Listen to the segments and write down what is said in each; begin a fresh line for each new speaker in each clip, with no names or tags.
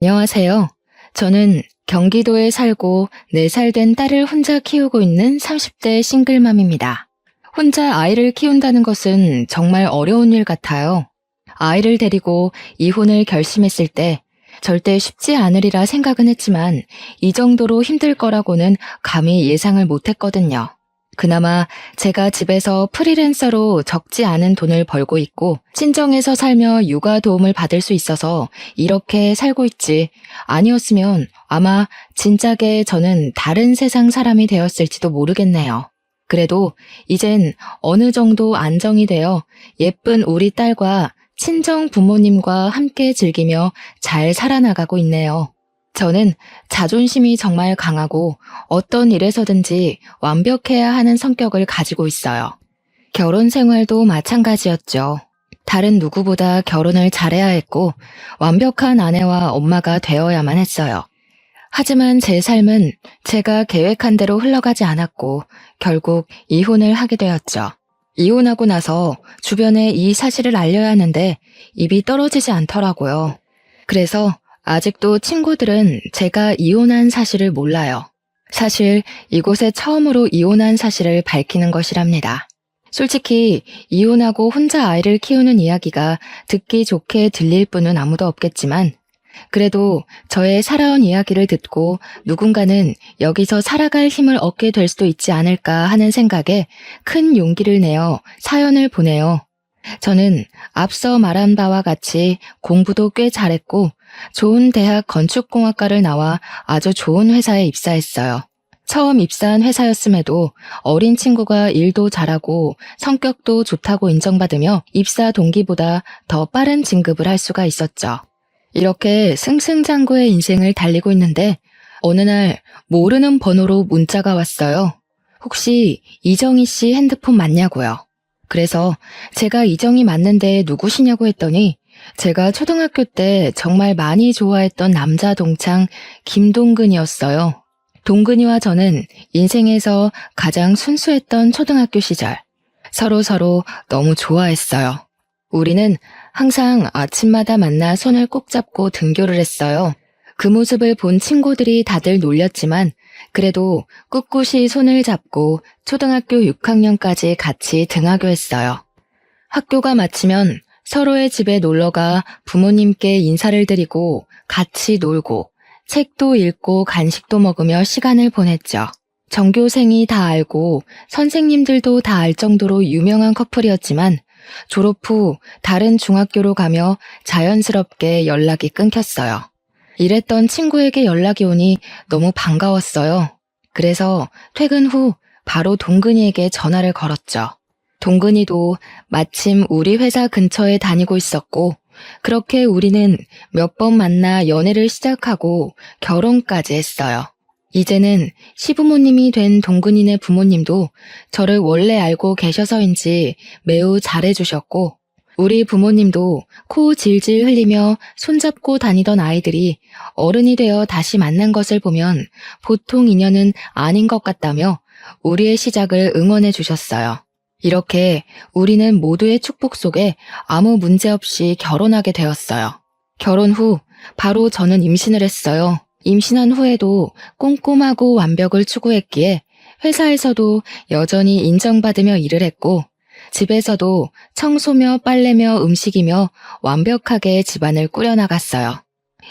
안녕하세요. 저는 경기도에 살고 4살 된 딸을 혼자 키우고 있는 30대 싱글맘입니다. 혼자 아이를 키운다는 것은 정말 어려운 일 같아요. 아이를 데리고 이혼을 결심했을 때 절대 쉽지 않으리라 생각은 했지만 이 정도로 힘들 거라고는 감히 예상을 못했거든요. 그나마 제가 집에서 프리랜서로 적지 않은 돈을 벌고 있고 친정에서 살며 육아 도움을 받을 수 있어서 이렇게 살고 있지. 아니었으면 아마 진작에 저는 다른 세상 사람이 되었을지도 모르겠네요. 그래도 이젠 어느 정도 안정이 되어 예쁜 우리 딸과 친정 부모님과 함께 즐기며 잘 살아나가고 있네요. 저는 자존심이 정말 강하고 어떤 일에서든지 완벽해야 하는 성격을 가지고 있어요. 결혼 생활도 마찬가지였죠. 다른 누구보다 결혼을 잘해야 했고 완벽한 아내와 엄마가 되어야만 했어요. 하지만 제 삶은 제가 계획한 대로 흘러가지 않았고 결국 이혼을 하게 되었죠. 이혼하고 나서 주변에 이 사실을 알려야 하는데 입이 떨어지지 않더라고요. 그래서 아직도 친구들은 제가 이혼한 사실을 몰라요. 사실 이곳에 처음으로 이혼한 사실을 밝히는 것이랍니다. 솔직히 이혼하고 혼자 아이를 키우는 이야기가 듣기 좋게 들릴 분은 아무도 없겠지만 그래도 저의 살아온 이야기를 듣고 누군가는 여기서 살아갈 힘을 얻게 될 수도 있지 않을까 하는 생각에 큰 용기를 내어 사연을 보내요. 저는 앞서 말한 바와 같이 공부도 꽤 잘했고 좋은 대학 건축공학과를 나와 아주 좋은 회사에 입사했어요. 처음 입사한 회사였음에도 어린 친구가 일도 잘하고 성격도 좋다고 인정받으며 입사 동기보다 더 빠른 진급을 할 수가 있었죠. 이렇게 승승장구의 인생을 달리고 있는데 어느 날 모르는 번호로 문자가 왔어요. 혹시 이정희 씨 핸드폰 맞냐고요. 그래서 제가 이정희 맞는데 누구시냐고 했더니 제가 초등학교 때 정말 많이 좋아했던 남자 동창 김동근이었어요. 동근이와 저는 인생에서 가장 순수했던 초등학교 시절. 서로 너무 좋아했어요. 우리는 항상 아침마다 만나 손을 꼭 잡고 등교를 했어요. 그 모습을 본 친구들이 다들 놀렸지만 그래도 꿋꿋이 손을 잡고 초등학교 6학년까지 같이 등하교했어요. 학교가 마치면 서로의 집에 놀러가 부모님께 인사를 드리고 같이 놀고 책도 읽고 간식도 먹으며 시간을 보냈죠. 전교생이 다 알고 선생님들도 다 알 정도로 유명한 커플이었지만 졸업 후 다른 중학교로 가며 자연스럽게 연락이 끊겼어요. 이랬던 친구에게 연락이 오니 너무 반가웠어요. 그래서 퇴근 후 바로 동근이에게 전화를 걸었죠. 동근이도 마침 우리 회사 근처에 다니고 있었고 그렇게 우리는 몇 번 만나 연애를 시작하고 결혼까지 했어요. 이제는 시부모님이 된 동근이네 부모님도 저를 원래 알고 계셔서인지 매우 잘해주셨고 우리 부모님도 코 질질 흘리며 손잡고 다니던 아이들이 어른이 되어 다시 만난 것을 보면 보통 인연은 아닌 것 같다며 우리의 시작을 응원해 주셨어요. 이렇게 우리는 모두의 축복 속에 아무 문제 없이 결혼하게 되었어요. 결혼 후 바로 저는 임신을 했어요. 임신한 후에도 꼼꼼하고 완벽을 추구했기에 회사에서도 여전히 인정받으며 일을 했고 집에서도 청소며 빨래며 음식이며 완벽하게 집안을 꾸려나갔어요.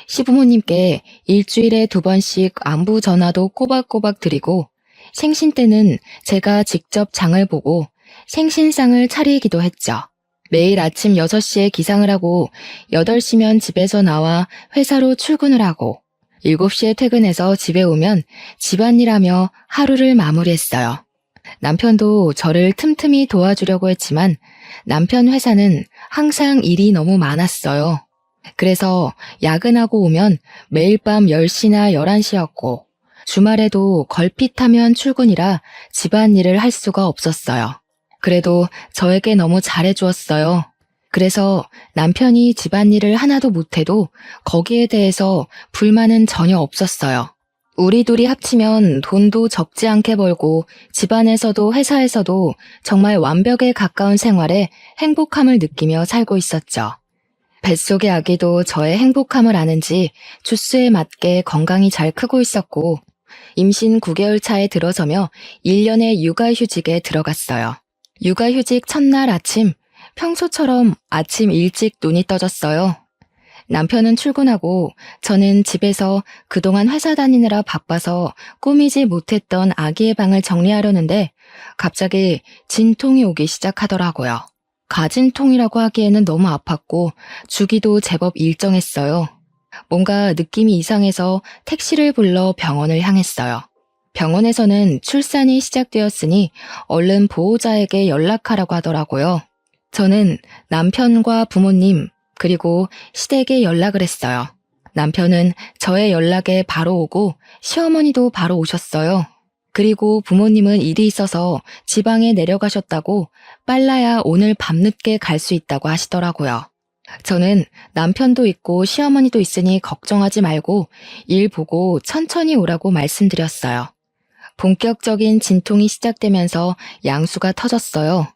시부모님께 일주일에 2번씩 안부 전화도 꼬박꼬박 드리고 생신 때는 제가 직접 장을 보고 생신상을 차리기도 했죠. 매일 아침 6시에 기상을 하고 8시면 집에서 나와 회사로 출근을 하고 7시에 퇴근해서 집에 오면 집안일하며 하루를 마무리했어요. 남편도 저를 틈틈이 도와주려고 했지만 남편 회사는 항상 일이 너무 많았어요. 그래서 야근하고 오면 매일 밤 10시나 11시였고 주말에도 걸핏하면 출근이라 집안일을 할 수가 없었어요. 그래도 저에게 너무 잘해주었어요. 그래서 남편이 집안일을 하나도 못해도 거기에 대해서 불만은 전혀 없었어요. 우리 둘이 합치면 돈도 적지 않게 벌고 집안에서도 회사에서도 정말 완벽에 가까운 생활에 행복함을 느끼며 살고 있었죠. 뱃속의 아기도 저의 행복함을 아는지 주스에 맞게 건강히 잘 크고 있었고, 임신 9개월 차에 들어서며 1년의 육아휴직에 들어갔어요. 육아휴직 첫날 아침, 평소처럼 아침 일찍 눈이 떠졌어요. 남편은 출근하고 저는 집에서 그동안 회사 다니느라 바빠서 꾸미지 못했던 아기의 방을 정리하려는데 갑자기 진통이 오기 시작하더라고요. 가진통이라고 하기에는 너무 아팠고 주기도 제법 일정했어요. 뭔가 느낌이 이상해서 택시를 불러 병원을 향했어요. 병원에서는 출산이 시작되었으니 얼른 보호자에게 연락하라고 하더라고요. 저는 남편과 부모님 그리고 시댁에 연락을 했어요. 남편은 저의 연락에 바로 오고 시어머니도 바로 오셨어요. 그리고 부모님은 일이 있어서 지방에 내려가셨다고 빨라야 오늘 밤늦게 갈 수 있다고 하시더라고요. 저는 남편도 있고 시어머니도 있으니 걱정하지 말고 일 보고 천천히 오라고 말씀드렸어요. 본격적인 진통이 시작되면서 양수가 터졌어요.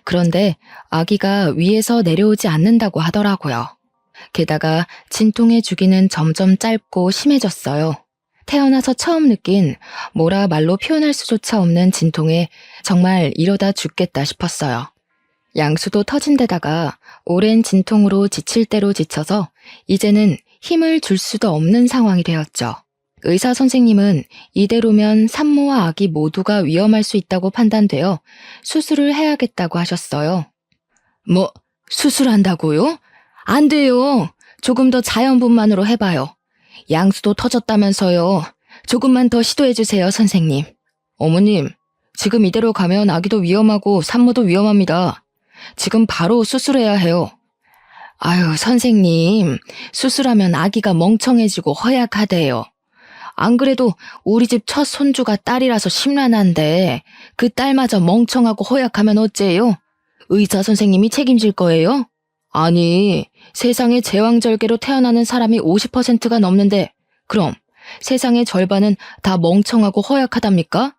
그런데 아기가 위에서 내려오지 않는다고 하더라고요. 게다가 진통의 주기는 점점 짧고 심해졌어요. 태어나서 처음 느낀 뭐라 말로 표현할 수조차 없는 진통에 정말 이러다 죽겠다 싶었어요. 양수도 터진 데다가 오랜 진통으로 지칠 대로 지쳐서 이제는 힘을 줄 수도 없는 상황이 되었죠. 의사 선생님은 이대로면 산모와 아기 모두가 위험할 수 있다고 판단되어 수술을 해야겠다고 하셨어요. 뭐, 수술한다고요? 안 돼요. 조금 더 자연분만으로 해봐요. 양수도 터졌다면서요. 조금만 더 시도해주세요, 선생님. 어머님, 지금 이대로 가면 아기도 위험하고 산모도 위험합니다. 지금 바로 수술해야 해요. 아유, 선생님, 수술하면 아기가 멍청해지고 허약하대요. 안 그래도 우리 집 첫 손주가 딸이라서 심란한데 그 딸마저 멍청하고 허약하면 어째요? 의사 선생님이 책임질 거예요? 아니, 세상에 제왕절개로 태어나는 사람이 50%가 넘는데 그럼 세상의 절반은 다 멍청하고 허약하답니까?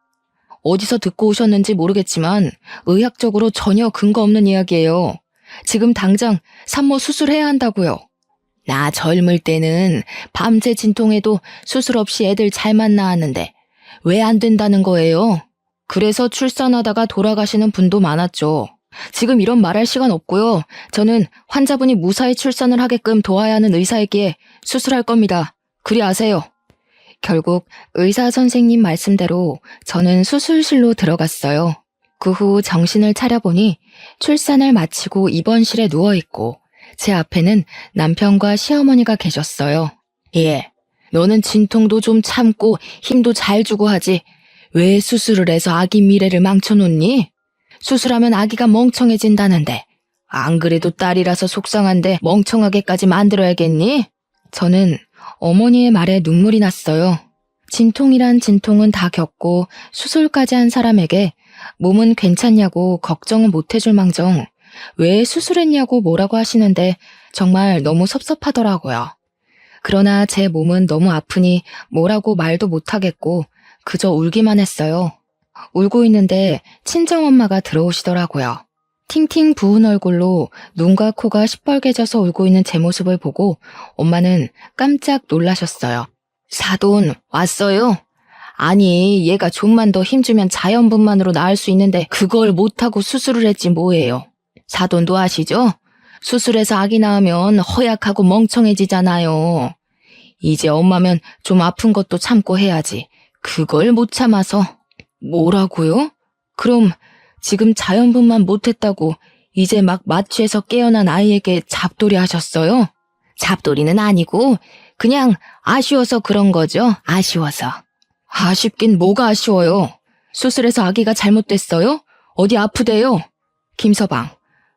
어디서 듣고 오셨는지 모르겠지만 의학적으로 전혀 근거 없는 이야기예요. 지금 당장 산모 수술해야 한다고요. 나 젊을 때는 밤새 진통해도 수술 없이 애들 잘만 낳았는데 왜 안 된다는 거예요? 그래서 출산하다가 돌아가시는 분도 많았죠. 지금 이런 말할 시간 없고요. 저는 환자분이 무사히 출산을 하게끔 도와야 하는 의사이기에 수술할 겁니다. 그리 아세요. 결국 의사 선생님 말씀대로 저는 수술실로 들어갔어요. 그 후 정신을 차려보니 출산을 마치고 입원실에 누워있고 제 앞에는 남편과 시어머니가 계셨어요. 예, 너는 진통도 좀 참고 힘도 잘 주고 하지. 왜 수술을 해서 아기 미래를 망쳐놓니? 수술하면 아기가 멍청해진다는데 안 그래도 딸이라서 속상한데 멍청하게까지 만들어야겠니? 저는 어머니의 말에 눈물이 났어요. 진통이란 진통은 다 겪고 수술까지 한 사람에게 몸은 괜찮냐고 걱정은 못 해줄 망정 왜 수술했냐고 뭐라고 하시는데 정말 너무 섭섭하더라고요. 그러나 제 몸은 너무 아프니 뭐라고 말도 못하겠고 그저 울기만 했어요. 울고 있는데 친정엄마가 들어오시더라고요. 팅팅 부은 얼굴로 눈과 코가 시뻘개져서 울고 있는 제 모습을 보고 엄마는 깜짝 놀라셨어요. 사돈 왔어요? 아니 얘가 좀만 더 힘주면 자연분만으로 나을 수 있는데 그걸 못하고 수술을 했지 뭐예요. 사돈도 아시죠? 수술해서 아기 낳으면 허약하고 멍청해지잖아요. 이제 엄마면 좀 아픈 것도 참고 해야지. 그걸 못 참아서. 뭐라고요? 그럼 지금 자연분만 못했다고 이제 막 마취해서 깨어난 아이에게 잡돌이 하셨어요? 잡돌이는 아니고 그냥 아쉬워서 그런 거죠. 아쉬워서. 아쉽긴 뭐가 아쉬워요. 수술해서 아기가 잘못됐어요? 어디 아프대요? 김서방,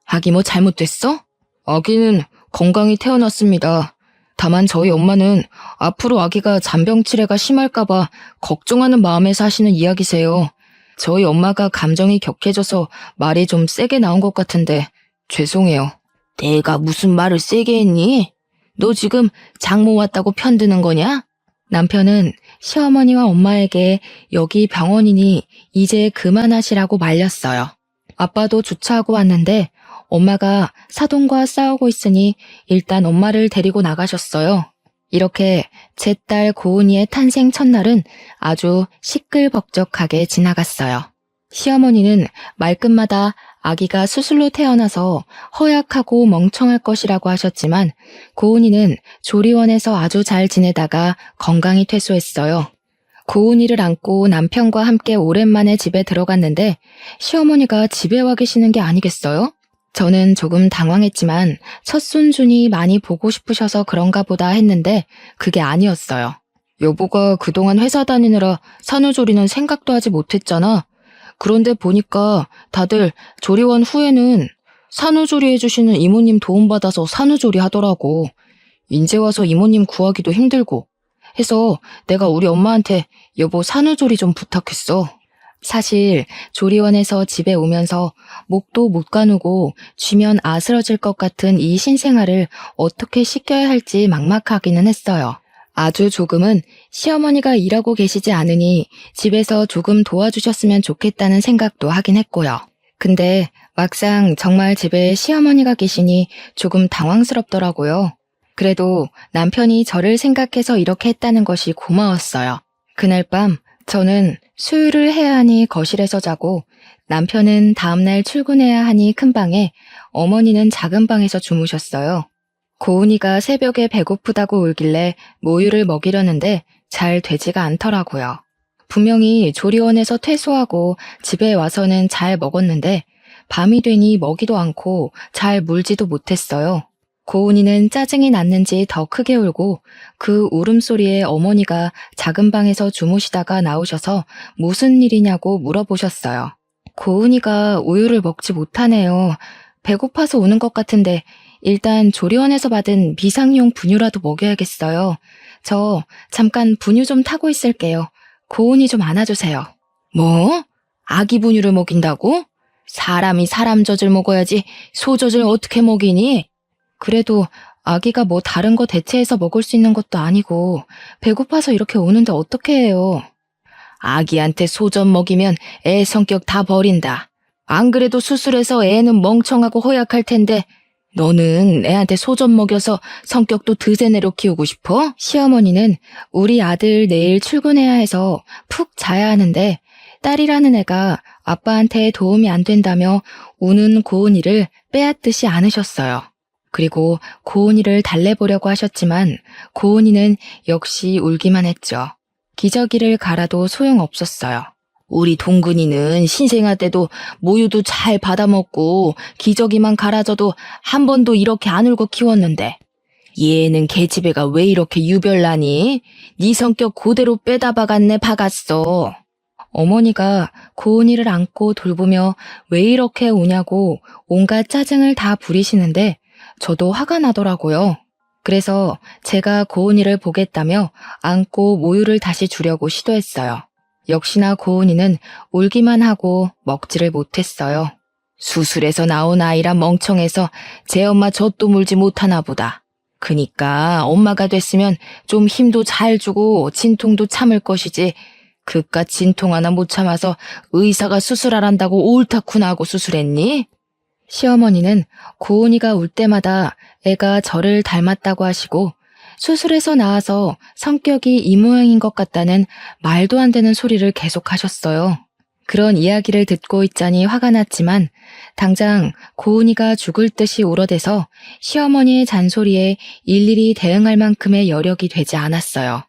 아기 뭐 잘못됐어? 아기는 건강히 태어났습니다. 다만 저희 엄마는 앞으로 아기가 잔병치레가 심할까봐 걱정하는 마음에서 하시는 이야기세요. 저희 엄마가 감정이 격해져서 말이 좀 세게 나온 것 같은데 죄송해요. 내가 무슨 말을 세게 했니? 너 지금 장모 왔다고 편드는 거냐? 남편은 시어머니와 엄마에게 여기 병원이니 이제 그만하시라고 말렸어요. 아빠도 주차하고 왔는데 엄마가 사돈과 싸우고 있으니 일단 엄마를 데리고 나가셨어요. 이렇게 제 딸 고은이의 탄생 첫날은 아주 시끌벅적하게 지나갔어요. 시어머니는 말끝마다 아기가 수술로 태어나서 허약하고 멍청할 것이라고 하셨지만 고은이는 조리원에서 아주 잘 지내다가 건강히 퇴소했어요. 고은이를 안고 남편과 함께 오랜만에 집에 들어갔는데 시어머니가 집에 와 계시는 게 아니겠어요? 저는 조금 당황했지만 첫 손준이 많이 보고 싶으셔서 그런가 보다 했는데 그게 아니었어요. 여보가 그동안 회사 다니느라 산후조리는 생각도 하지 못했잖아. 그런데 보니까 다들 조리원 후에는 산후조리 해주시는 이모님 도움받아서 산후조리 하더라고. 인제 와서 이모님 구하기도 힘들고 해서 내가 우리 엄마한테 여보 산후조리 좀 부탁했어. 사실 조리원에서 집에 오면서 목도 못 가누고 쥐면 아스러질 것 같은 이 신생아를 어떻게 씻겨야 할지 막막하기는 했어요. 아주 조금은 시어머니가 일하고 계시지 않으니 집에서 조금 도와주셨으면 좋겠다는 생각도 하긴 했고요. 근데 막상 정말 집에 시어머니가 계시니 조금 당황스럽더라고요. 그래도 남편이 저를 생각해서 이렇게 했다는 것이 고마웠어요. 그날 밤 저는 수유를 해야 하니 거실에서 자고 남편은 다음날 출근해야 하니 큰 방에, 어머니는 작은 방에서 주무셨어요. 고은이가 새벽에 배고프다고 울길래 모유를 먹이려는데 잘 되지가 않더라고요. 분명히 조리원에서 퇴소하고 집에 와서는 잘 먹었는데 밤이 되니 먹이도 않고 잘 물지도 못했어요. 고은이는 짜증이 났는지 더 크게 울고 그 울음소리에 어머니가 작은 방에서 주무시다가 나오셔서 무슨 일이냐고 물어보셨어요. 고은이가 우유를 먹지 못하네요. 배고파서 우는 것 같은데 일단 조리원에서 받은 비상용 분유라도 먹여야겠어요. 저 잠깐 분유 좀 타고 있을게요. 고은이 좀 안아주세요. 뭐? 아기 분유를 먹인다고? 사람이 사람 젖을 먹어야지 소젖을 어떻게 먹이니? 그래도 아기가 뭐 다른 거 대체해서 먹을 수 있는 것도 아니고 배고파서 이렇게 우는데 어떻게 해요? 아기한테 소젖 먹이면 애 성격 다 버린다. 안 그래도 수술해서 애는 멍청하고 허약할 텐데 너는 애한테 소젖 먹여서 성격도 드세네로 키우고 싶어? 시어머니는 우리 아들 내일 출근해야 해서 푹 자야 하는데 딸이라는 애가 아빠한테 도움이 안 된다며 우는 고은이를 빼앗듯이 안으셨어요. 그리고 고은이를 달래보려고 하셨지만 고은이는 역시 울기만 했죠. 기저귀를 갈아도 소용없었어요. 우리 동근이는 신생아 때도 모유도 잘 받아먹고 기저귀만 갈아줘도 한 번도 이렇게 안 울고 키웠는데 얘는 계집애가 왜 이렇게 유별나니? 네 성격 그대로 빼다 박았네 박았어. 어머니가 고은이를 안고 돌보며 왜 이렇게 우냐고 온갖 짜증을 다 부리시는데 저도 화가 나더라고요. 그래서 제가 고은이를 보겠다며 안고 모유를 다시 주려고 시도했어요. 역시나 고은이는 울기만 하고 먹지를 못했어요. 수술해서 나온 아이라 멍청해서 제 엄마 젖도 물지 못하나 보다. 그니까 엄마가 됐으면 좀 힘도 잘 주고 진통도 참을 것이지 그깟 진통 하나 못 참아서 의사가 수술하란다고 옳다쿠나 하고 수술했니? 시어머니는 고은이가 울 때마다 애가 저를 닮았다고 하시고 수술해서 나와서 성격이 이 모양인 것 같다는 말도 안 되는 소리를 계속 하셨어요. 그런 이야기를 듣고 있자니 화가 났지만 당장 고은이가 죽을 듯이 울어대서 시어머니의 잔소리에 일일이 대응할 만큼의 여력이 되지 않았어요.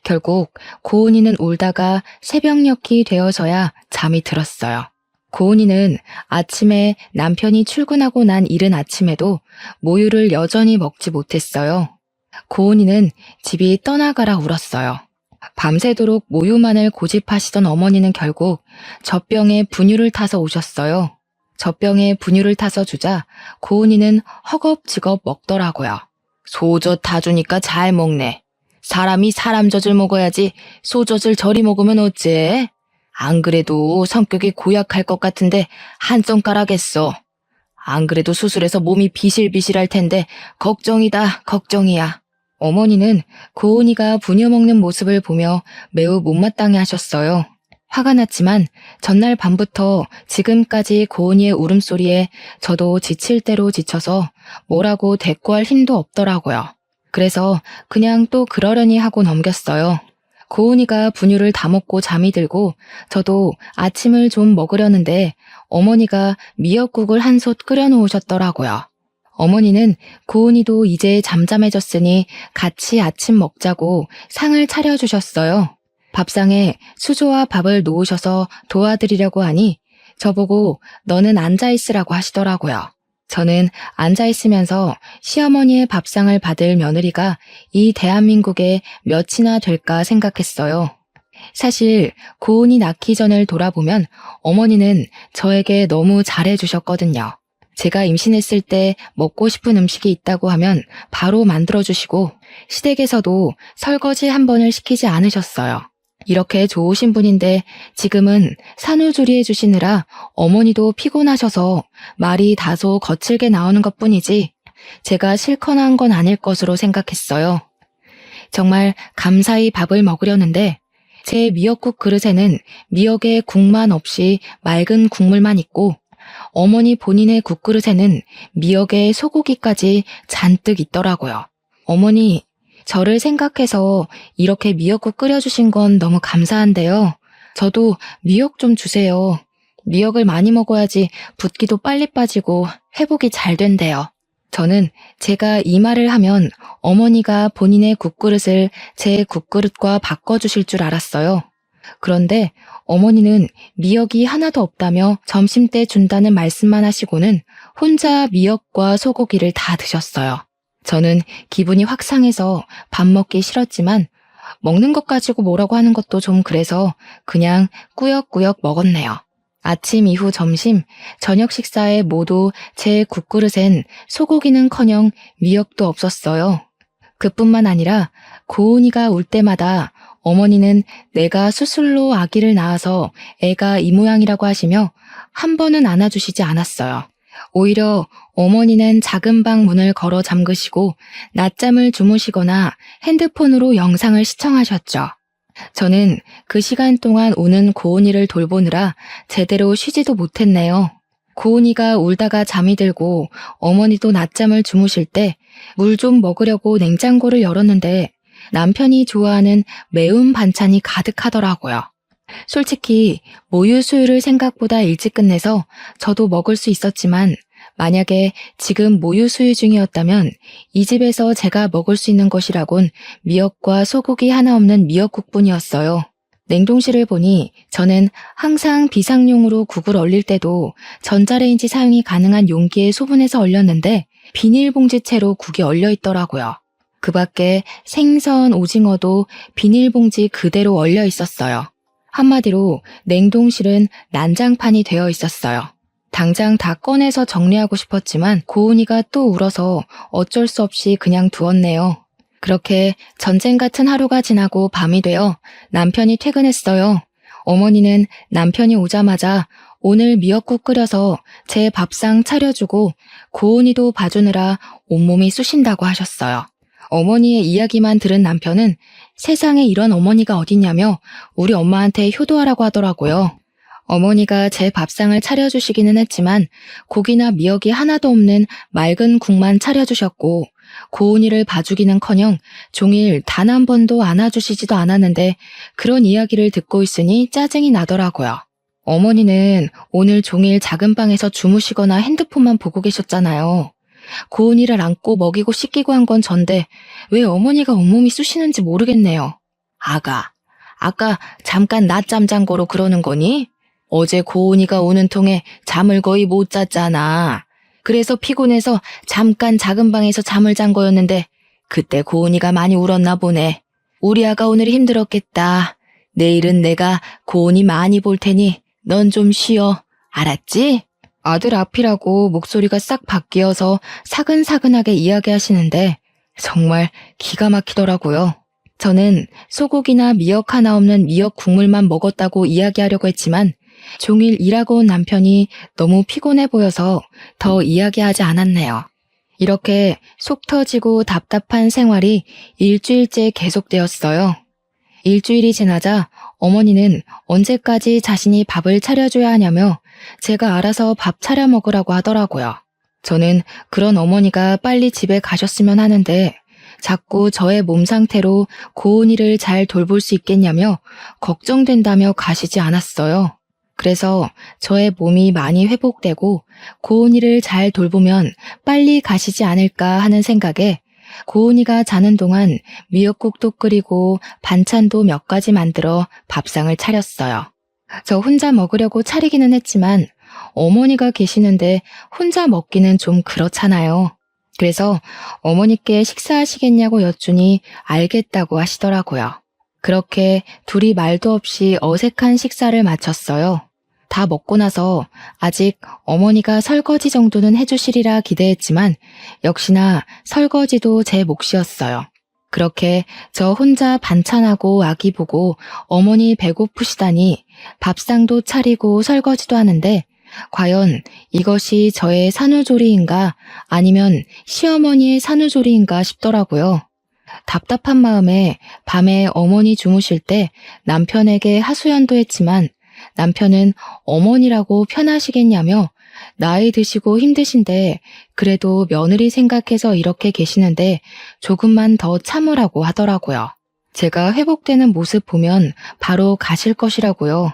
결국 고은이는 울다가 새벽녘이 되어서야 잠이 들었어요. 고은이는 아침에 남편이 출근하고 난 이른 아침에도 모유를 여전히 먹지 못했어요. 고은이는 집이 떠나가라 울었어요. 밤새도록 모유만을 고집하시던 어머니는 결국 젖병에 분유를 타서 오셨어요. 젖병에 분유를 타서 주자 고은이는 허겁지겁 먹더라고요. 소젖 다 주니까 잘 먹네. 사람이 사람 젖을 먹어야지 소젖을 저리 먹으면 어째? 안 그래도 성격이 고약할 것 같은데 한 손가락 했어. 안 그래도 수술해서 몸이 비실비실할 텐데 걱정이다 걱정이야. 어머니는 고은이가 분유 먹는 모습을 보며 매우 못마땅해 하셨어요. 화가 났지만 전날 밤부터 지금까지 고은이의 울음소리에 저도 지칠 대로 지쳐서 뭐라고 대꾸할 힘도 없더라고요. 그래서 그냥 또 그러려니 하고 넘겼어요. 고은이가 분유를 다 먹고 잠이 들고 저도 아침을 좀 먹으려는데 어머니가 미역국을 한 솥 끓여 놓으셨더라고요. 어머니는 고은이도 이제 잠잠해졌으니 같이 아침 먹자고 상을 차려주셨어요. 밥상에 수저와 밥을 놓으셔서 도와드리려고 하니 저보고 너는 앉아있으라고 하시더라고요. 저는 앉아있으면서 시어머니의 밥상을 받을 며느리가 이 대한민국에 몇이나 될까 생각했어요. 사실 고은이 낳기 전을 돌아보면 어머니는 저에게 너무 잘해주셨거든요. 제가 임신했을 때 먹고 싶은 음식이 있다고 하면 바로 만들어주시고 시댁에서도 설거지 한 번을 시키지 않으셨어요. 이렇게 좋으신 분인데 지금은 산후조리해 주시느라 어머니도 피곤하셔서 말이 다소 거칠게 나오는 것뿐이지 제가 싫거나 한 건 아닐 것으로 생각했어요. 정말 감사히 밥을 먹으려는데 제 미역국 그릇에는 미역에 국만 없이 맑은 국물만 있고 어머니 본인의 국그릇에는 미역에 소고기까지 잔뜩 있더라고요. 어머니, 저를 생각해서 이렇게 미역국 끓여주신 건 너무 감사한데요. 저도 미역 좀 주세요. 미역을 많이 먹어야지 붓기도 빨리 빠지고 회복이 잘 된대요. 저는 제가 이 말을 하면 어머니가 본인의 국그릇을 제 국그릇과 바꿔주실 줄 알았어요. 그런데 어머니는 미역이 하나도 없다며 점심때 준다는 말씀만 하시고는 혼자 미역과 소고기를 다 드셨어요. 저는 기분이 확 상해서 밥 먹기 싫었지만 먹는 것 가지고 뭐라고 하는 것도 좀 그래서 그냥 꾸역꾸역 먹었네요. 아침 이후 점심, 저녁 식사에 모두 제 국그릇엔 소고기는커녕 미역도 없었어요. 그뿐만 아니라 고은이가 울 때마다 어머니는 내가 수술로 아기를 낳아서 애가 이 모양이라고 하시며 한 번은 안아주시지 않았어요. 오히려 어머니는 작은 방 문을 걸어 잠그시고 낮잠을 주무시거나 핸드폰으로 영상을 시청하셨죠. 저는 그 시간 동안 우는 고은이를 돌보느라 제대로 쉬지도 못했네요. 고은이가 울다가 잠이 들고 어머니도 낮잠을 주무실 때 물 좀 먹으려고 냉장고를 열었는데 남편이 좋아하는 매운 반찬이 가득하더라고요. 솔직히 모유 수유를 생각보다 일찍 끝내서 저도 먹을 수 있었지만 만약에 지금 모유 수유 중이었다면 이 집에서 제가 먹을 수 있는 것이라곤 미역과 소고기 하나 없는 미역국뿐이었어요. 냉동실을 보니 저는 항상 비상용으로 국을 얼릴 때도 전자레인지 사용이 가능한 용기에 소분해서 얼렸는데 비닐봉지채로 국이 얼려 있더라고요. 그 밖에 생선, 오징어도 비닐봉지 그대로 얼려 있었어요. 한마디로 냉동실은 난장판이 되어 있었어요. 당장 다 꺼내서 정리하고 싶었지만 고은이가 또 울어서 어쩔 수 없이 그냥 두었네요. 그렇게 전쟁 같은 하루가 지나고 밤이 되어 남편이 퇴근했어요. 어머니는 남편이 오자마자 오늘 미역국 끓여서 제 밥상 차려주고 고은이도 봐주느라 온몸이 쑤신다고 하셨어요. 어머니의 이야기만 들은 남편은 세상에 이런 어머니가 어딨냐며 우리 엄마한테 효도하라고 하더라고요. 어머니가 제 밥상을 차려주시기는 했지만 고기나 미역이 하나도 없는 맑은 국만 차려주셨고 고은이를 봐주기는커녕 종일 단 한 번도 안아주시지도 않았는데 그런 이야기를 듣고 있으니 짜증이 나더라고요. 어머니는 오늘 종일 작은 방에서 주무시거나 핸드폰만 보고 계셨잖아요. 고은이를 안고 먹이고 씻기고 한 건 전데 왜 어머니가 온몸이 쑤시는지 모르겠네요. 아까 잠깐 낮잠 잔 거로 그러는 거니? 어제 고은이가 오는 통에 잠을 거의 못 잤잖아. 그래서 피곤해서 잠깐 작은 방에서 잠을 잔 거였는데 그때 고은이가 많이 울었나 보네. 우리 아가 오늘 힘들었겠다. 내일은 내가 고은이 많이 볼 테니 넌 좀 쉬어. 알았지? 아들 앞이라고 목소리가 싹 바뀌어서 사근사근하게 이야기하시는데 정말 기가 막히더라고요. 저는 소고기나 미역 하나 없는 미역 국물만 먹었다고 이야기하려고 했지만 종일 일하고 온 남편이 너무 피곤해 보여서 더 이야기하지 않았네요. 이렇게 속 터지고 답답한 생활이 일주일째 계속되었어요. 일주일이 지나자 어머니는 언제까지 자신이 밥을 차려줘야 하냐며 제가 알아서 밥 차려 먹으라고 하더라고요. 저는 그런 어머니가 빨리 집에 가셨으면 하는데 자꾸 저의 몸 상태로 고은이를 잘 돌볼 수 있겠냐며 걱정된다며 가시지 않았어요. 그래서 저의 몸이 많이 회복되고 고은이를 잘 돌보면 빨리 가시지 않을까 하는 생각에 고은이가 자는 동안 미역국도 끓이고 반찬도 몇 가지 만들어 밥상을 차렸어요. 저 혼자 먹으려고 차리기는 했지만 어머니가 계시는데 혼자 먹기는 좀 그렇잖아요. 그래서 어머니께 식사하시겠냐고 여쭈니 알겠다고 하시더라고요. 그렇게 둘이 말도 없이 어색한 식사를 마쳤어요. 다 먹고 나서 아직 어머니가 설거지 정도는 해주시리라 기대했지만 역시나 설거지도 제 몫이었어요. 그렇게 저 혼자 반찬하고 아기 보고 어머니 배고프시다니 밥상도 차리고 설거지도 하는데 과연 이것이 저의 산후조리인가 아니면 시어머니의 산후조리인가 싶더라고요. 답답한 마음에 밤에 어머니 주무실 때 남편에게 하소연도 했지만 남편은 어머니라고 편하시겠냐며 나이 드시고 힘드신데 그래도 며느리 생각해서 이렇게 계시는데 조금만 더 참으라고 하더라고요. 제가 회복되는 모습 보면 바로 가실 것이라고요.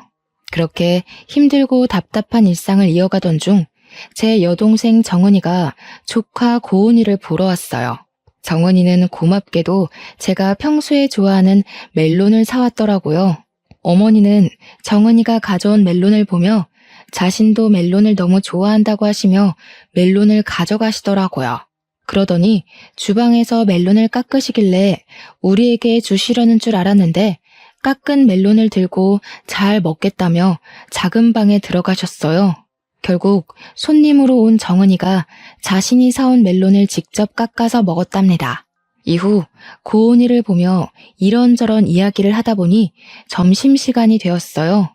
그렇게 힘들고 답답한 일상을 이어가던 중 제 여동생 정은이가 조카 고은이를 보러 왔어요. 정은이는 고맙게도 제가 평소에 좋아하는 멜론을 사왔더라고요. 어머니는 정은이가 가져온 멜론을 보며 자신도 멜론을 너무 좋아한다고 하시며 멜론을 가져가시더라고요. 그러더니 주방에서 멜론을 깎으시길래 우리에게 주시려는 줄 알았는데 깎은 멜론을 들고 잘 먹겠다며 작은 방에 들어가셨어요. 결국 손님으로 온 정은이가 자신이 사온 멜론을 직접 깎아서 먹었답니다. 이후 고은이를 보며 이런저런 이야기를 하다 보니 점심시간이 되었어요.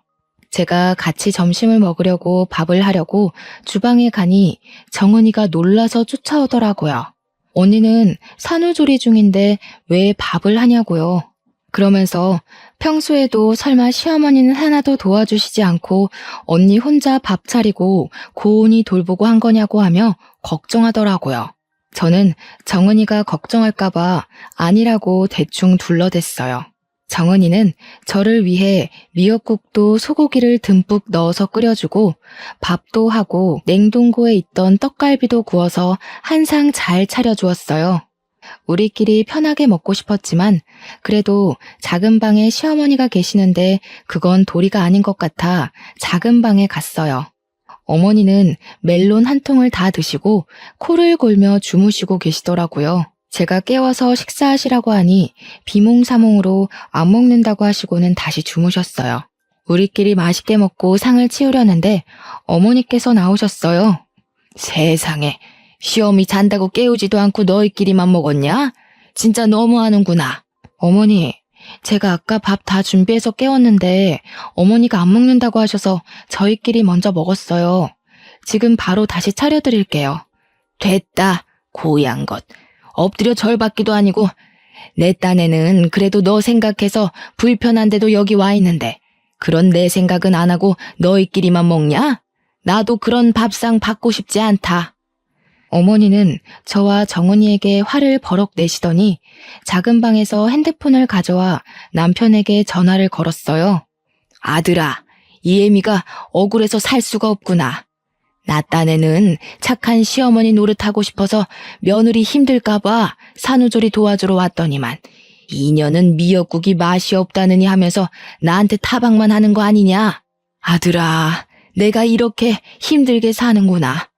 제가 같이 점심을 먹으려고 밥을 하려고 주방에 가니 정은이가 놀라서 쫓아오더라고요. 언니는 산후조리 중인데 왜 밥을 하냐고요. 그러면서 평소에도 설마 시어머니는 하나도 도와주시지 않고 언니 혼자 밥 차리고 고은이 돌보고 한 거냐고 하며 걱정하더라고요. 저는 정은이가 걱정할까봐 아니라고 대충 둘러댔어요. 정은이는 저를 위해 미역국도 소고기를 듬뿍 넣어서 끓여주고 밥도 하고 냉동고에 있던 떡갈비도 구워서 한 상 잘 차려주었어요. 우리끼리 편하게 먹고 싶었지만 그래도 작은 방에 시어머니가 계시는데 그건 도리가 아닌 것 같아 작은 방에 갔어요. 어머니는 멜론 한 통을 다 드시고 코를 골며 주무시고 계시더라고요. 제가 깨워서 식사하시라고 하니 비몽사몽으로 안 먹는다고 하시고는 다시 주무셨어요. 우리끼리 맛있게 먹고 상을 치우려는데 어머니께서 나오셨어요. 세상에, 시어미 잔다고 깨우지도 않고 너희끼리만 먹었냐? 진짜 너무하는구나. 어머니, 제가 아까 밥 다 준비해서 깨웠는데 어머니가 안 먹는다고 하셔서 저희끼리 먼저 먹었어요. 지금 바로 다시 차려드릴게요. 됐다, 고양 것. 엎드려 절 받기도 아니고 내 딴에는 그래도 너 생각해서 불편한데도 여기 와 있는데 그런 내 생각은 안 하고 너희끼리만 먹냐? 나도 그런 밥상 받고 싶지 않다. 어머니는 저와 정은이에게 화를 버럭 내시더니 작은 방에서 핸드폰을 가져와 남편에게 전화를 걸었어요. 아들아, 이 애미가 억울해서 살 수가 없구나. 나 딴에는 착한 시어머니 노릇하고 싶어서 며느리 힘들까봐 산후조리 도와주러 왔더니만 이년은 미역국이 맛이 없다느니 하면서 나한테 타박만 하는 거 아니냐? 아들아, 내가 이렇게 힘들게 사는구나.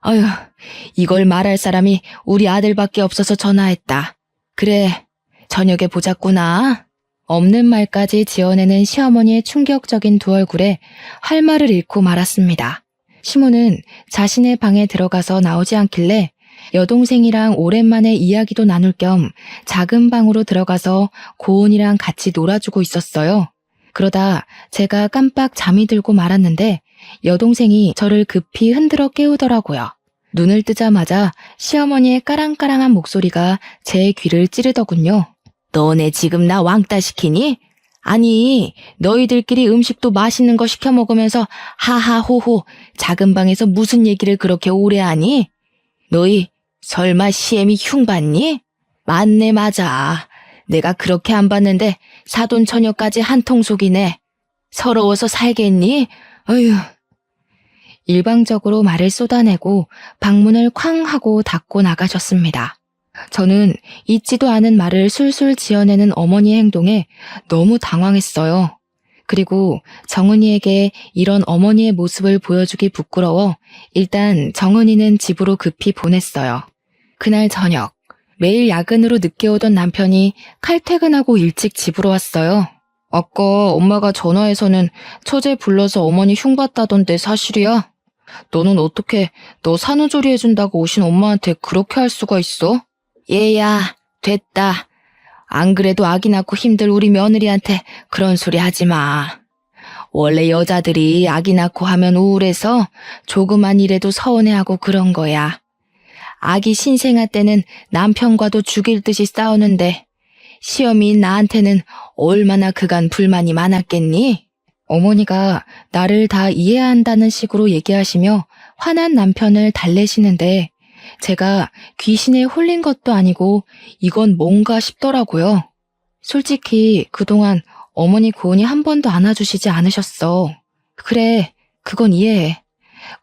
어휴, 이걸 말할 사람이 우리 아들밖에 없어서 전화했다. 그래, 저녁에 보자꾸나. 없는 말까지 지어내는 시어머니의 충격적인 두 얼굴에 할 말을 잃고 말았습니다. 시모는 자신의 방에 들어가서 나오지 않길래 여동생이랑 오랜만에 이야기도 나눌 겸 작은 방으로 들어가서 고은이랑 같이 놀아주고 있었어요. 그러다 제가 깜빡 잠이 들고 말았는데 여동생이 저를 급히 흔들어 깨우더라고요. 눈을 뜨자마자 시어머니의 까랑까랑한 목소리가 제 귀를 찌르더군요. 너네 지금 나 왕따 시키니? 아니, 너희들끼리 음식도 맛있는 거 시켜 먹으면서 하하호호 작은 방에서 무슨 얘기를 그렇게 오래 하니? 너희 설마 시애미 흉 봤니? 맞네, 맞아. 내가 그렇게 안 봤는데 사돈 처녀까지 한통속이네. 서러워서 살겠니? 어휴. 일방적으로 말을 쏟아내고 방문을 쾅 하고 닫고 나가셨습니다. 저는 잊지도 않은 말을 술술 지어내는 어머니의 행동에 너무 당황했어요. 그리고 정은이에게 이런 어머니의 모습을 보여주기 부끄러워 일단 정은이는 집으로 급히 보냈어요. 그날 저녁, 매일 야근으로 늦게 오던 남편이 칼퇴근하고 일찍 집으로 왔어요. 아까 엄마가 전화해서는 처제 불러서 어머니 흉봤다던데 사실이야? 너는 어떻게 너 산후조리 해준다고 오신 엄마한테 그렇게 할 수가 있어? 얘야, 됐다. 안 그래도 아기 낳고 힘들 우리 며느리한테 그런 소리 하지 마. 원래 여자들이 아기 낳고 하면 우울해서 조그만 일에도 서운해하고 그런 거야. 아기 신생아 때는 남편과도 죽일 듯이 싸우는데 시어미인 나한테는 얼마나 그간 불만이 많았겠니? 어머니가 나를 다 이해한다는 식으로 얘기하시며 화난 남편을 달래시는데 제가 귀신에 홀린 것도 아니고 이건 뭔가 싶더라고요. 솔직히 그동안 어머니 고은이 한 번도 안아주시지 않으셨어. 그래, 그건 이해해.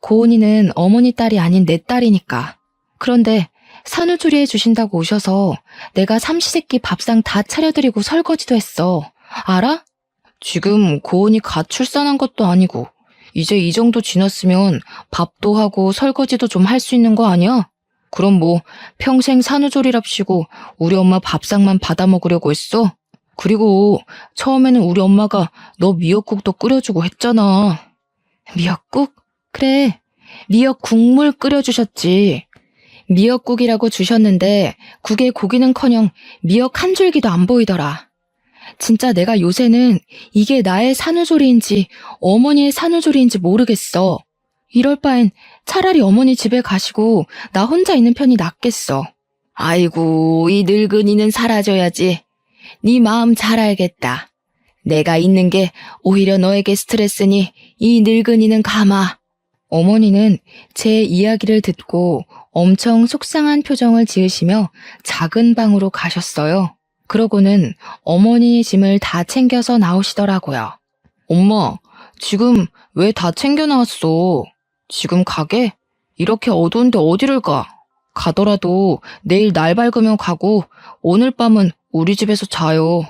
고은이는 어머니 딸이 아닌 내 딸이니까. 그런데 산후조리 해주신다고 오셔서 내가 삼시세끼 밥상 다 차려드리고 설거지도 했어. 알아? 지금 고은이 갓 출산한 것도 아니고 이제 이 정도 지났으면 밥도 하고 설거지도 좀 할 수 있는 거 아니야? 그럼 뭐 평생 산후조리랍시고 우리 엄마 밥상만 받아 먹으려고 했어? 그리고 처음에는 우리 엄마가 너 미역국도 끓여주고 했잖아. 미역국? 그래, 미역 국물 끓여주셨지. 미역국이라고 주셨는데 국에 고기는커녕 미역 한 줄기도 안 보이더라. 진짜 내가 요새는 이게 나의 산후조리인지 어머니의 산후조리인지 모르겠어. 이럴 바엔 차라리 어머니 집에 가시고 나 혼자 있는 편이 낫겠어. 아이고, 이 늙은이는 사라져야지. 네 마음 잘 알겠다. 내가 있는 게 오히려 너에게 스트레스니 이 늙은이는 가마. 어머니는 제 이야기를 듣고 엄청 속상한 표정을 지으시며 작은 방으로 가셨어요. 그러고는 어머니의 짐을 다 챙겨서 나오시더라고요. 엄마, 지금 왜 다 챙겨 나왔어? 지금 가게? 이렇게 어두운데 어디를 가? 가더라도 내일 날 밝으면 가고 오늘 밤은 우리 집에서 자요.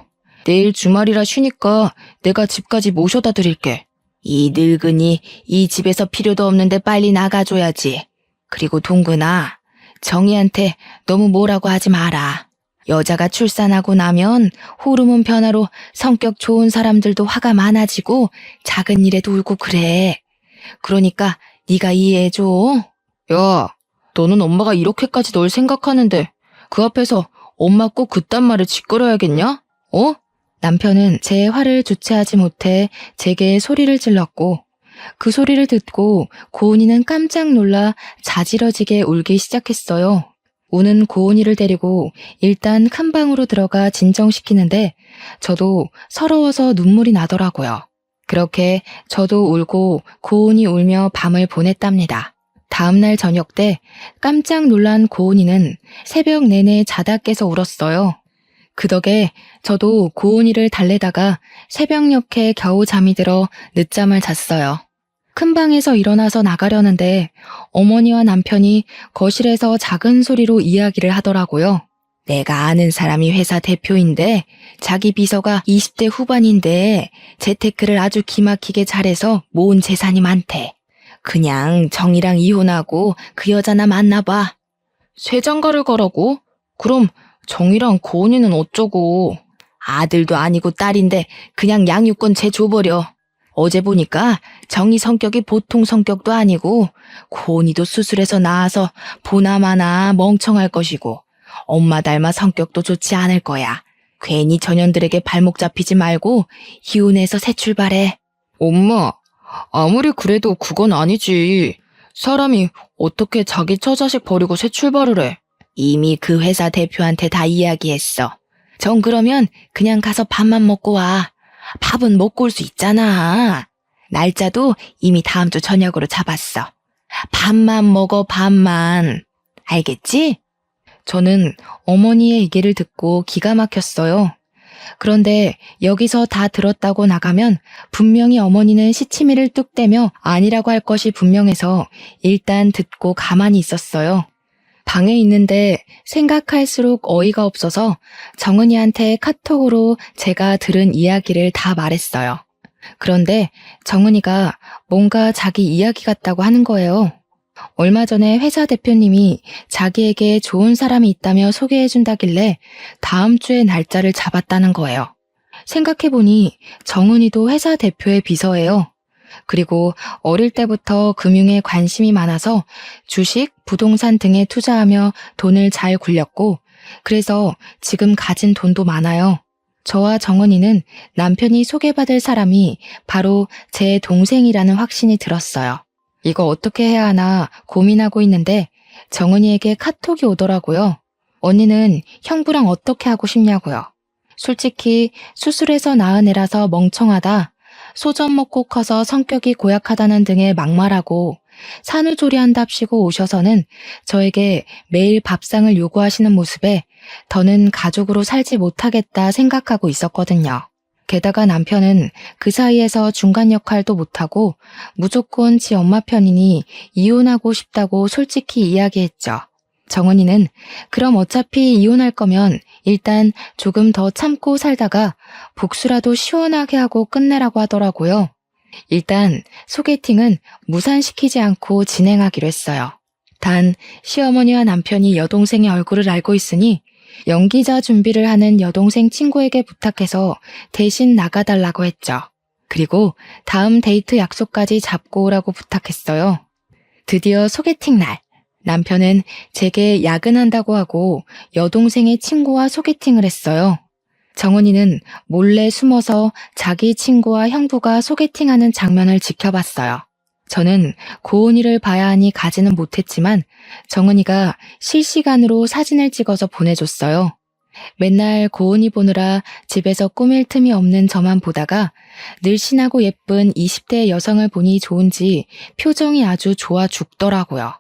내일 주말이라 쉬니까 내가 집까지 모셔다 드릴게. 이 늙은이 이 집에서 필요도 없는데 빨리 나가줘야지. 그리고 동근아, 정희한테 너무 뭐라고 하지 마라. 여자가 출산하고 나면 호르몬 변화로 성격 좋은 사람들도 화가 많아지고 작은 일에도 울고 그래. 그러니까 네가 이해해줘. 야, 너는 엄마가 이렇게까지 널 생각하는데 그 앞에서 엄마 꼭 그딴 말을 짓거려야겠냐? 어? 남편은 제 화를 주체하지 못해 제게 소리를 질렀고 그 소리를 듣고 고은이는 깜짝 놀라 자지러지게 울기 시작했어요. 우는 고은이를 데리고 일단 큰 방으로 들어가 진정시키는데 저도 서러워서 눈물이 나더라고요. 그렇게 저도 울고 고은이 울며 밤을 보냈답니다. 다음날 저녁 때 깜짝 놀란 고은이는 새벽 내내 자다 깨서 울었어요. 그 덕에 저도 고은이를 달래다가 새벽녘에 겨우 잠이 들어 늦잠을 잤어요. 큰 방에서 일어나서 나가려는데 어머니와 남편이 거실에서 작은 소리로 이야기를 하더라고요. 내가 아는 사람이 회사 대표인데 자기 비서가 20대 후반인데 재테크를 아주 기막히게 잘해서 모은 재산이 많대. 그냥 정이랑 이혼하고 그 여자나 만나봐. 쇠장가를 가라고? 그럼 정이랑 고은이는 어쩌고. 아들도 아니고 딸인데 그냥 양육권 쟤 줘버려. 어제 보니까 정이 성격이 보통 성격도 아니고 고은이도 수술해서 나와서 보나마나 멍청할 것이고 엄마 닮아 성격도 좋지 않을 거야. 괜히 전현들에게 발목 잡히지 말고 이혼해서 새 출발해. 엄마, 아무리 그래도 그건 아니지. 사람이 어떻게 자기 처자식 버리고 새 출발을 해. 이미 그 회사 대표한테 다 이야기했어. 정 그러면 그냥 가서 밥만 먹고 와. 밥은 먹고 올 수 있잖아. 날짜도 이미 다음 주 저녁으로 잡았어. 밥만 먹어, 밥만. 알겠지? 저는 어머니의 얘기를 듣고 기가 막혔어요. 그런데 여기서 다 들었다고 나가면 분명히 어머니는 시치미를 뚝 떼며 아니라고 할 것이 분명해서 일단 듣고 가만히 있었어요. 방에 있는데 생각할수록 어이가 없어서 정은이한테 카톡으로 제가 들은 이야기를 다 말했어요. 그런데 정은이가 뭔가 자기 이야기 같다고 하는 거예요. 얼마 전에 회사 대표님이 자기에게 좋은 사람이 있다며 소개해준다길래 다음 주에 날짜를 잡았다는 거예요. 생각해보니 정은이도 회사 대표의 비서예요. 그리고 어릴 때부터 금융에 관심이 많아서 주식, 부동산 등에 투자하며 돈을 잘 굴렸고 그래서 지금 가진 돈도 많아요. 저와 정은이는 남편이 소개받을 사람이 바로 제 동생이라는 확신이 들었어요. 이거 어떻게 해야 하나 고민하고 있는데 정은이에게 카톡이 오더라고요. 언니는 형부랑 어떻게 하고 싶냐고요. 솔직히 수술해서 낳은 애라서 멍청하다. 소젖 먹고 커서 성격이 고약하다는 등의 막말하고 산후조리한답시고 오셔서는 저에게 매일 밥상을 요구하시는 모습에 더는 가족으로 살지 못하겠다 생각하고 있었거든요. 게다가 남편은 그 사이에서 중간 역할도 못하고 무조건 지 엄마 편이니 이혼하고 싶다고 솔직히 이야기했죠. 정은이는 그럼 어차피 이혼할 거면 일단 조금 더 참고 살다가 복수라도 시원하게 하고 끝내라고 하더라고요. 일단 소개팅은 무산시키지 않고 진행하기로 했어요. 단 시어머니와 남편이 여동생의 얼굴을 알고 있으니 연기자 준비를 하는 여동생 친구에게 부탁해서 대신 나가달라고 했죠. 그리고 다음 데이트 약속까지 잡고 오라고 부탁했어요. 드디어 소개팅 날. 남편은 제게 야근한다고 하고 여동생의 친구와 소개팅을 했어요. 정은이는 몰래 숨어서 자기 친구와 형부가 소개팅하는 장면을 지켜봤어요. 저는 고은이를 봐야 하니 가지는 못했지만 정은이가 실시간으로 사진을 찍어서 보내줬어요. 맨날 고은이 보느라 집에서 꾸밀 틈이 없는 저만 보다가 늘씬하고 예쁜 20대 여성을 보니 좋은지 표정이 아주 좋아 죽더라고요.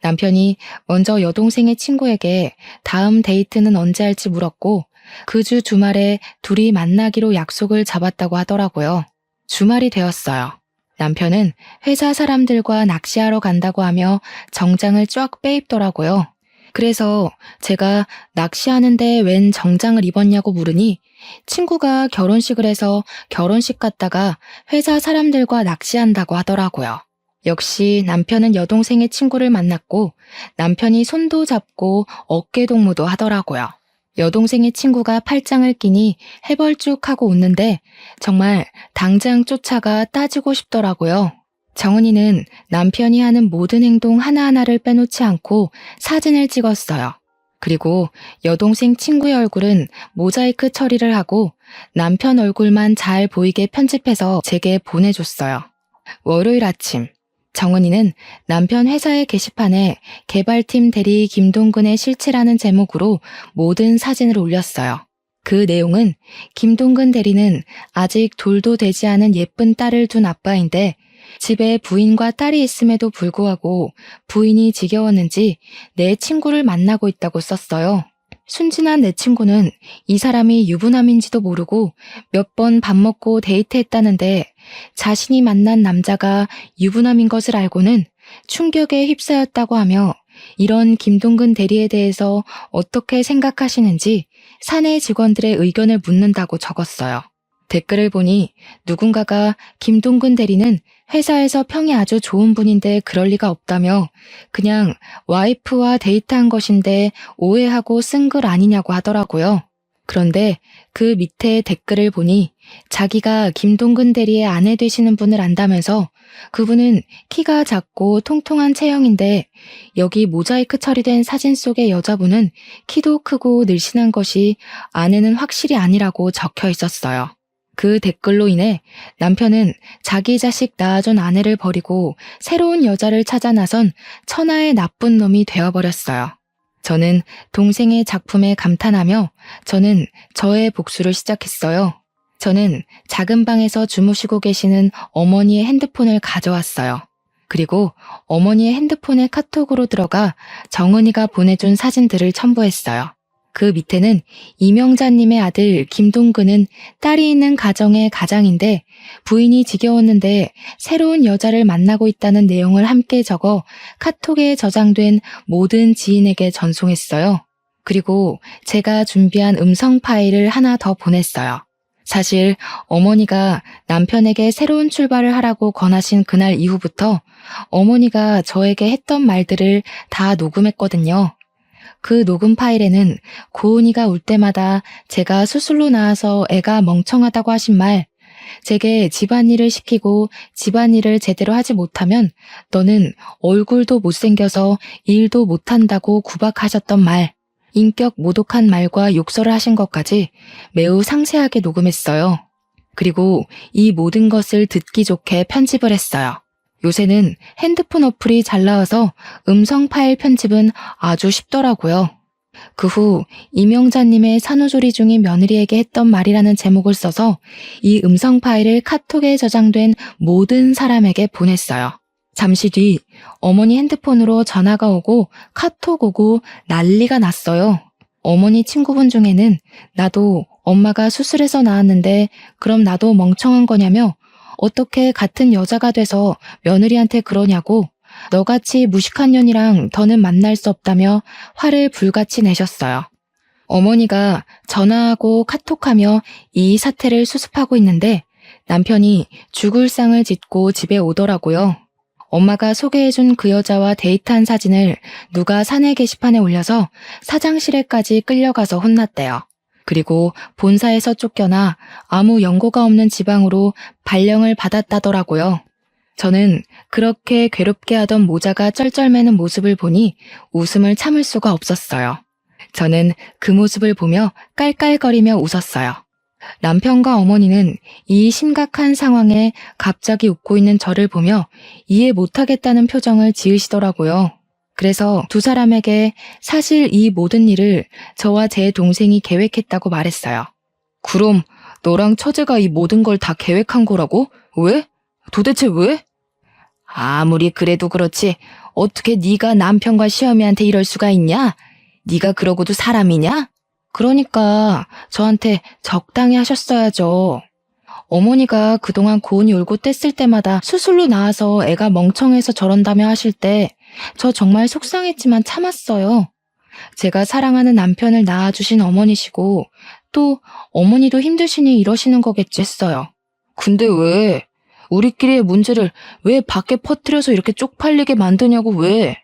남편이 먼저 여동생의 친구에게 다음 데이트는 언제 할지 물었고 그 주 주말에 둘이 만나기로 약속을 잡았다고 하더라고요. 주말이 되었어요. 남편은 회사 사람들과 낚시하러 간다고 하며 정장을 쫙 빼입더라고요. 그래서 제가 낚시하는데 웬 정장을 입었냐고 물으니 친구가 결혼식을 해서 결혼식 갔다가 회사 사람들과 낚시한다고 하더라고요. 역시 남편은 여동생의 친구를 만났고 남편이 손도 잡고 어깨 동무도 하더라고요. 여동생의 친구가 팔짱을 끼니 해벌쭉하고 웃는데 정말 당장 쫓아가 따지고 싶더라고요. 정은이는 남편이 하는 모든 행동 하나하나를 빼놓지 않고 사진을 찍었어요. 그리고 여동생 친구의 얼굴은 모자이크 처리를 하고 남편 얼굴만 잘 보이게 편집해서 제게 보내줬어요. 월요일 아침 정은이는 남편 회사의 게시판에 개발팀 대리 김동근의 실체라는 제목으로 모든 사진을 올렸어요. 그 내용은 김동근 대리는 아직 돌도 되지 않은 예쁜 딸을 둔 아빠인데 집에 부인과 딸이 있음에도 불구하고 부인이 지겨웠는지 내 친구를 만나고 있다고 썼어요. 순진한 내 친구는 이 사람이 유부남인지도 모르고 몇 번 밥 먹고 데이트했다는데 자신이 만난 남자가 유부남인 것을 알고는 충격에 휩싸였다고 하며 이런 김동근 대리에 대해서 어떻게 생각하시는지 사내 직원들의 의견을 묻는다고 적었어요. 댓글을 보니 누군가가 김동근 대리는 회사에서 평이 아주 좋은 분인데 그럴 리가 없다며 그냥 와이프와 데이트한 것인데 오해하고 쓴 글 아니냐고 하더라고요. 그런데 그 밑에 댓글을 보니 자기가 김동근 대리의 아내 되시는 분을 안다면서 그분은 키가 작고 통통한 체형인데 여기 모자이크 처리된 사진 속의 여자분은 키도 크고 늘씬한 것이 아내는 확실히 아니라고 적혀 있었어요. 그 댓글로 인해 남편은 자기 자식 낳아준 아내를 버리고 새로운 여자를 찾아 나선 천하의 나쁜 놈이 되어버렸어요. 저는 동생의 작품에 감탄하며 저는 저의 복수를 시작했어요. 저는 작은 방에서 주무시고 계시는 어머니의 핸드폰을 가져왔어요. 그리고 어머니의 핸드폰에 카톡으로 들어가 정은이가 보내준 사진들을 첨부했어요. 그 밑에는 이명자님의 아들 김동근은 딸이 있는 가정의 가장인데 부인이 지겨웠는데 새로운 여자를 만나고 있다는 내용을 함께 적어 카톡에 저장된 모든 지인에게 전송했어요. 그리고 제가 준비한 음성 파일을 하나 더 보냈어요. 사실 어머니가 남편에게 새로운 출발을 하라고 권하신 그날 이후부터 어머니가 저에게 했던 말들을 다 녹음했거든요. 그 녹음 파일에는 고은이가 울 때마다 제가 수술로 나와서 애가 멍청하다고 하신 말, 제게 집안일을 시키고 집안일을 제대로 하지 못하면 너는 얼굴도 못생겨서 일도 못한다고 구박하셨던 말, 인격 모독한 말과 욕설을 하신 것까지 매우 상세하게 녹음했어요. 그리고 이 모든 것을 듣기 좋게 편집을 했어요. 요새는 핸드폰 어플이 잘 나와서 음성 파일 편집은 아주 쉽더라고요. 그 후 이명자님의 산후조리 중인 며느리에게 했던 말이라는 제목을 써서 이 음성 파일을 카톡에 저장된 모든 사람에게 보냈어요. 잠시 뒤 어머니 핸드폰으로 전화가 오고 카톡 오고 난리가 났어요. 어머니 친구분 중에는 나도 엄마가 수술해서 나왔는데 그럼 나도 멍청한 거냐며 어떻게 같은 여자가 돼서 며느리한테 그러냐고 너같이 무식한 년이랑 더는 만날 수 없다며 화를 불같이 내셨어요. 어머니가 전화하고 카톡하며 이 사태를 수습하고 있는데 남편이 죽을 상을 짓고 집에 오더라고요. 엄마가 소개해준 그 여자와 데이트한 사진을 누가 사내 게시판에 올려서 사장실에까지 끌려가서 혼났대요. 그리고 본사에서 쫓겨나 아무 연고가 없는 지방으로 발령을 받았다더라고요. 저는 그렇게 괴롭게 하던 모자가 쩔쩔매는 모습을 보니 웃음을 참을 수가 없었어요. 저는 그 모습을 보며 깔깔거리며 웃었어요. 남편과 어머니는 이 심각한 상황에 갑자기 웃고 있는 저를 보며 이해 못하겠다는 표정을 지으시더라고요. 그래서 두 사람에게 사실 이 모든 일을 저와 제 동생이 계획했다고 말했어요. 그럼 너랑 처제가 이 모든 걸 다 계획한 거라고? 왜? 도대체 왜? 아무리 그래도 그렇지 어떻게 네가 남편과 시어미한테 이럴 수가 있냐? 네가 그러고도 사람이냐? 그러니까 저한테 적당히 하셨어야죠. 어머니가 그동안 고은이 울고 뗐을 때마다 수술로 나와서 애가 멍청해서 저런다며 하실 때 저 정말 속상했지만 참았어요. 제가 사랑하는 남편을 낳아주신 어머니시고 또 어머니도 힘드시니 이러시는 거겠지 했어요. 근데 왜? 우리끼리의 문제를 왜 밖에 퍼뜨려서 이렇게 쪽팔리게 만드냐고 왜?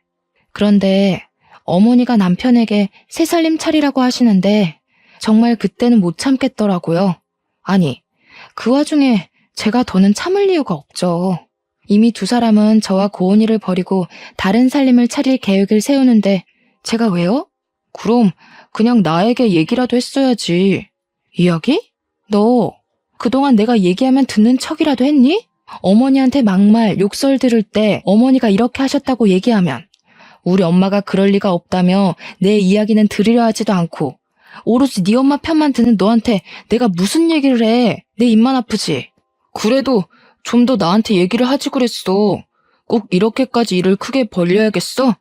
그런데 어머니가 남편에게 새살림 차리라고 하시는데 정말 그때는 못 참겠더라고요. 아니, 그 와중에 제가 더는 참을 이유가 없죠. 이미 두 사람은 저와 고은이를 버리고 다른 살림을 차릴 계획을 세우는데 제가 왜요? 그럼 그냥 나에게 얘기라도 했어야지. 이야기? 너 그동안 내가 얘기하면 듣는 척이라도 했니? 어머니한테 막말, 욕설 들을 때 어머니가 이렇게 하셨다고 얘기하면 우리 엄마가 그럴 리가 없다며 내 이야기는 들으려 하지도 않고 오로지 네 엄마 편만 드는 너한테 내가 무슨 얘기를 해. 내 입만 아프지. 그래도 좀 더 나한테 얘기를 하지 그랬어. 꼭 이렇게까지 일을 크게 벌려야겠어?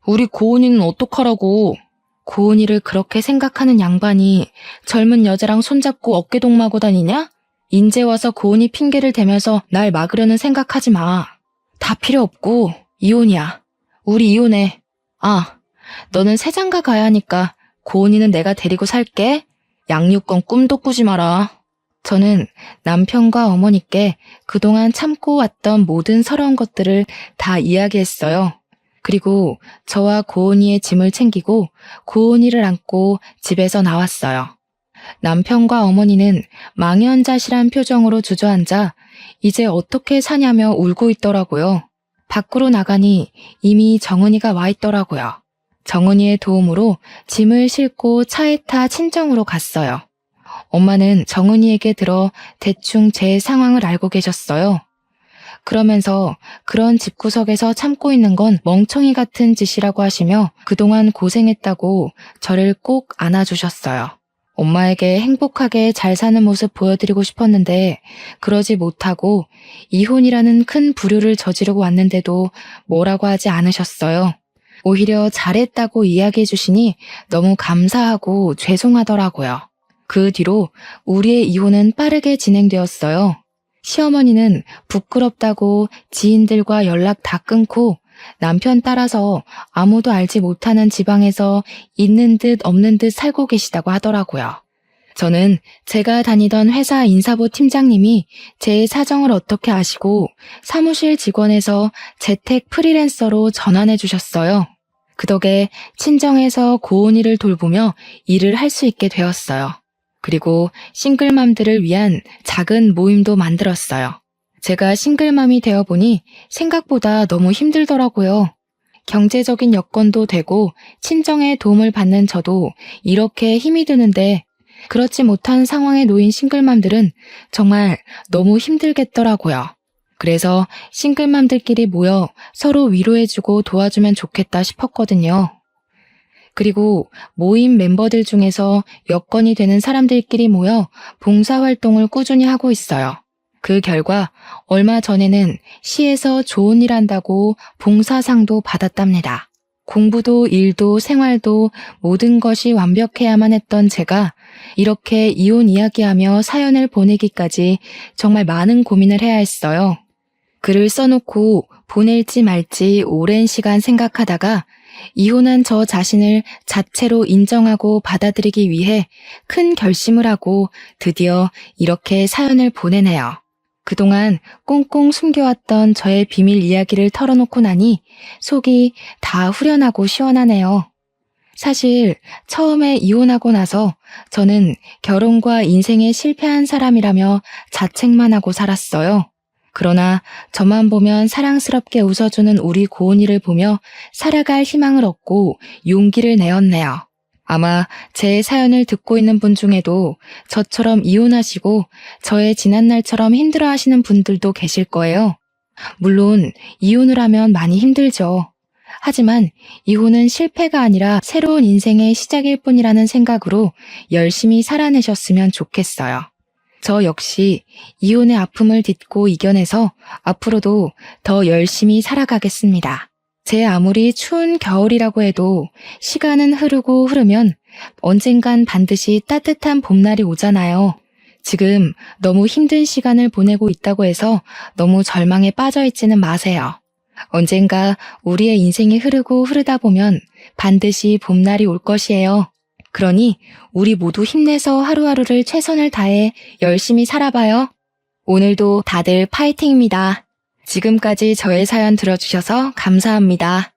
우리 고은이는 어떡하라고. 고은이를 그렇게 생각하는 양반이 젊은 여자랑 손잡고 어깨동무하고 다니냐? 인제 와서 고은이 핑계를 대면서 날 막으려는 생각하지 마. 다 필요 없고 이혼이야. 우리 이혼해. 아, 너는 새장가 가야 하니까 고은이는 내가 데리고 살게. 양육권 꿈도 꾸지 마라. 저는 남편과 어머니께 그동안 참고 왔던 모든 서러운 것들을 다 이야기했어요. 그리고 저와 고은이의 짐을 챙기고 고은이를 안고 집에서 나왔어요. 남편과 어머니는 망연자실한 표정으로 주저앉아 이제 어떻게 사냐며 울고 있더라고요. 밖으로 나가니 이미 정은이가 와 있더라고요. 정은이의 도움으로 짐을 싣고 차에 타 친정으로 갔어요. 엄마는 정은이에게 들어 대충 제 상황을 알고 계셨어요. 그러면서 그런 집구석에서 참고 있는 건 멍청이 같은 짓이라고 하시며 그동안 고생했다고 저를 꼭 안아주셨어요. 엄마에게 행복하게 잘 사는 모습 보여드리고 싶었는데 그러지 못하고 이혼이라는 큰 부류를 저지르고 왔는데도 뭐라고 하지 않으셨어요. 오히려 잘했다고 이야기해 주시니 너무 감사하고 죄송하더라고요. 그 뒤로 우리의 이혼은 빠르게 진행되었어요. 시어머니는 부끄럽다고 지인들과 연락 다 끊고 남편 따라서 아무도 알지 못하는 지방에서 있는 듯 없는 듯 살고 계시다고 하더라고요. 저는 제가 다니던 회사 인사부 팀장님이 제 사정을 어떻게 아시고 사무실 직원에서 재택 프리랜서로 전환해 주셨어요. 그 덕에 친정에서 고은이를 돌보며 일을 할 수 있게 되었어요. 그리고 싱글맘들을 위한 작은 모임도 만들었어요. 제가 싱글맘이 되어보니 생각보다 너무 힘들더라고요. 경제적인 여건도 되고 친정의 도움을 받는 저도 이렇게 힘이 드는데 그렇지 못한 상황에 놓인 싱글맘들은 정말 너무 힘들겠더라고요. 그래서 싱글맘들끼리 모여 서로 위로해주고 도와주면 좋겠다 싶었거든요. 그리고 모임 멤버들 중에서 여건이 되는 사람들끼리 모여 봉사활동을 꾸준히 하고 있어요. 그 결과 얼마 전에는 시에서 좋은 일 한다고 봉사상도 받았답니다. 공부도 일도 생활도 모든 것이 완벽해야만 했던 제가 이렇게 이혼 이야기하며 사연을 보내기까지 정말 많은 고민을 해야 했어요. 글을 써놓고 보낼지 말지 오랜 시간 생각하다가 이혼한 저 자신을 자체로 인정하고 받아들이기 위해 큰 결심을 하고 드디어 이렇게 사연을 보내네요. 그동안 꽁꽁 숨겨왔던 저의 비밀 이야기를 털어놓고 나니 속이 다 후련하고 시원하네요. 사실 처음에 이혼하고 나서 저는 결혼과 인생에 실패한 사람이라며 자책만 하고 살았어요. 그러나 저만 보면 사랑스럽게 웃어주는 우리 고은이를 보며 살아갈 희망을 얻고 용기를 내었네요. 아마 제 사연을 듣고 있는 분 중에도 저처럼 이혼하시고 저의 지난날처럼 힘들어하시는 분들도 계실 거예요. 물론 이혼을 하면 많이 힘들죠. 하지만 이혼은 실패가 아니라 새로운 인생의 시작일 뿐이라는 생각으로 열심히 살아내셨으면 좋겠어요. 저 역시 이혼의 아픔을 딛고 이겨내서 앞으로도 더 열심히 살아가겠습니다. 제 아무리 추운 겨울이라고 해도 시간은 흐르고 흐르면 언젠간 반드시 따뜻한 봄날이 오잖아요. 지금 너무 힘든 시간을 보내고 있다고 해서 너무 절망에 빠져 있지는 마세요. 언젠가 우리의 인생이 흐르고 흐르다 보면 반드시 봄날이 올 것이에요. 그러니 우리 모두 힘내서 하루하루를 최선을 다해 열심히 살아봐요. 오늘도 다들 파이팅입니다. 지금까지 저의 사연 들어주셔서 감사합니다.